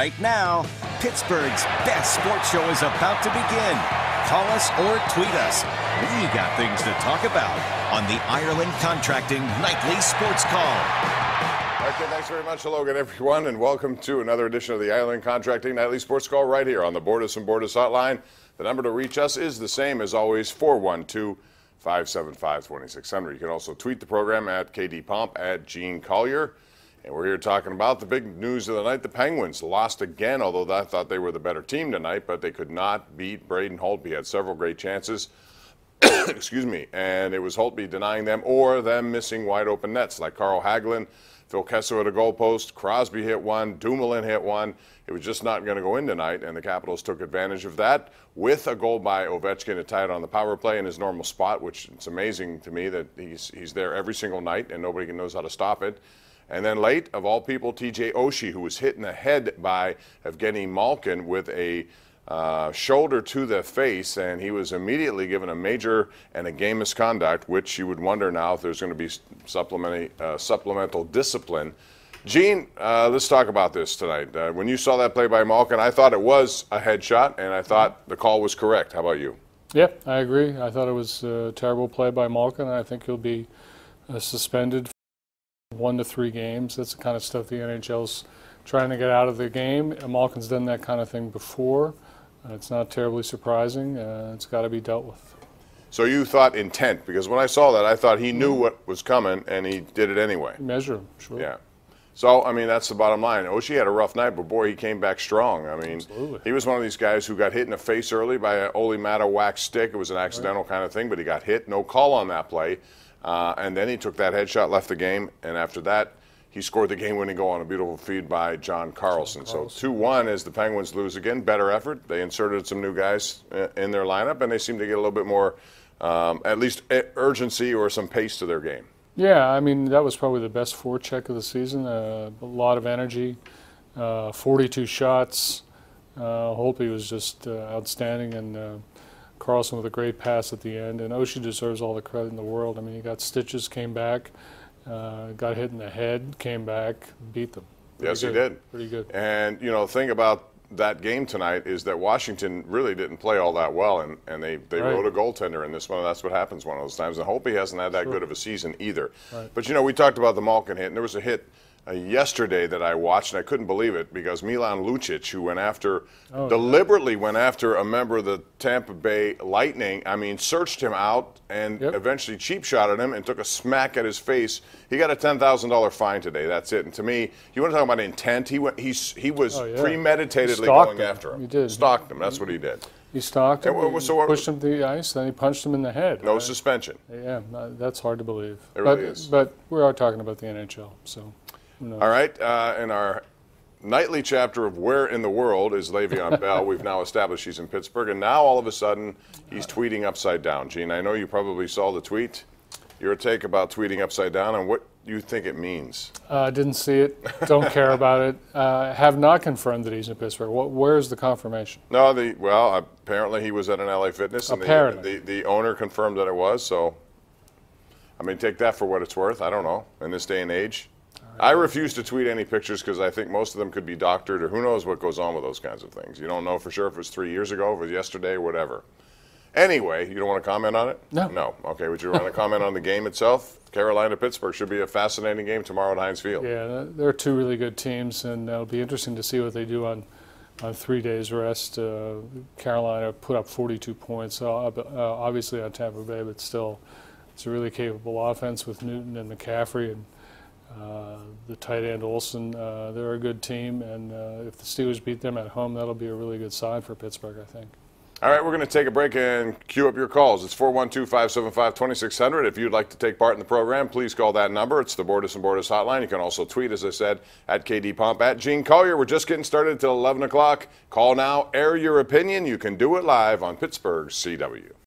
right now. Pittsburgh's best sports show is about to begin. Call us or tweet us. We got things to talk about on the Ireland Contracting Nightly Sports Call. Okay, thanks very much. Hello again, everyone, and welcome to another edition of the Ireland Contracting Nightly Sports Call right here on the Bordas and Bordas Hotline. The number to reach us is the same as always, 412-575-2600. You can also tweet the program at KDPomp, at Gene Collier. And we're here talking about the big news of the night. The Penguins lost again, although I thought they were the better team tonight, but they could not beat Braden Holtby. Had several great chances. Excuse me. And it was Holtby denying them or them missing wide open nets like Carl Hagelin, Phil Kessel at a goal post, Crosby hit one, Dumoulin hit one. It was just not going to go in tonight, and the Capitals took advantage of that with a goal by Ovechkin to tie it on the power play in his normal spot, which it's amazing to me that he's there every single night and nobody knows how to stop it. And then late, of all people, TJ Oshie, who was hit in the head by Evgeny Malkin with a shoulder to the face, and he was immediately given a major and a game misconduct, which you would wonder now if there's going to be supplemental discipline. Gene, let's talk about this tonight. When you saw that play by Malkin, I thought it was a headshot, and I thought the call was correct. How about you? Yeah, I agree. I thought it was a terrible play by Malkin, and I think he'll be suspended for 1 to 3 games. That's the kind of stuff the NHL's trying to get out of the game. Malkin's done that kind of thing before. It's not terribly surprising. It's got to be dealt with. So you thought intent, because when I saw that, I thought he knew what was coming, and he did it anyway. Measure him, sure. Yeah. So, I mean, that's the bottom line. Oshie had a rough night, but, boy, he came back strong. I mean, Absolutely. He was one of these guys who got hit in the face early by an Ole Mata wax stick. It was an accidental kind of thing, but he got hit. No call on that play. And then he took that headshot, left the game, and after that, he scored the game-winning goal on a beautiful feed by John Carlson. So 2-1 as the Penguins lose again. Better effort. They inserted some new guys in their lineup, and they seem to get a little bit more, at least urgency or some pace to their game. Yeah, I mean, that was probably the best forecheck of the season. A lot of energy, 42 shots. Holtby was just outstanding, and Carlson with a great pass at the end. And Oshie deserves all the credit in the world. I mean, he got stitches, came back, got hit in the head, came back, beat them. Yes, he did. Pretty good. And, you know, the thing about that game tonight is that Washington really didn't play all that well, and they rode a goaltender in this one, and that's what happens one of those times. And Holtby hasn't had that good of a season either. Right. But, you know, we talked about the Malkin hit, and there was a hit yesterday that I watched, and I couldn't believe it because Milan Lucic, who deliberately went after a member of the Tampa Bay Lightning, I mean, searched him out and eventually cheap shotted him and took a smack at his face. He got a $10,000 fine today. That's it. And to me, you want to talk about intent? He was premeditatedly going after him. He did. Stalked him. That's what he did. He stalked him, pushed him to the ice, then he punched him in the head. No suspension. Yeah, that's hard to believe. It really is. But we are talking about the NHL, so who knows? All right, in our nightly chapter of Where in the World is Le'Veon Bell, we've now established he's in Pittsburgh, and now all of a sudden he's tweeting upside down. Gene, I know you probably saw the tweet. Your take about tweeting upside down and what you think it means. Didn't see it. Don't care about it. Have not confirmed that he's in Pittsburgh. Where's the confirmation? No, apparently he was at an LA Fitness, and the owner confirmed that it was. So, I mean, take that for what it's worth. I don't know in this day and age. I refuse to tweet any pictures because I think most of them could be doctored, or who knows what goes on with those kinds of things. You don't know for sure if it was 3 years ago, if it was yesterday, whatever. Anyway, you don't want to comment on it? No. No. Okay, would you want to comment on the game itself? Carolina-Pittsburgh should be a fascinating game tomorrow at Heinz Field. Yeah, they're two really good teams, and it'll be interesting to see what they do on 3 days rest. Carolina put up 42 points, obviously on Tampa Bay, but still it's a really capable offense with Newton and McCaffrey and the tight end Olsen. They're a good team, and if the Steelers beat them at home, that'll be a really good sign for Pittsburgh, I think. All right, we're going to take a break and queue up your calls. It's 412-575-2600. If you'd like to take part in the program, please call that number. It's the Bordas and Bordas hotline. You can also tweet, as I said, at KDPomp, at Gene Collier. We're just getting started until 11 o'clock. Call now, air your opinion. You can do it live on Pittsburgh's CW.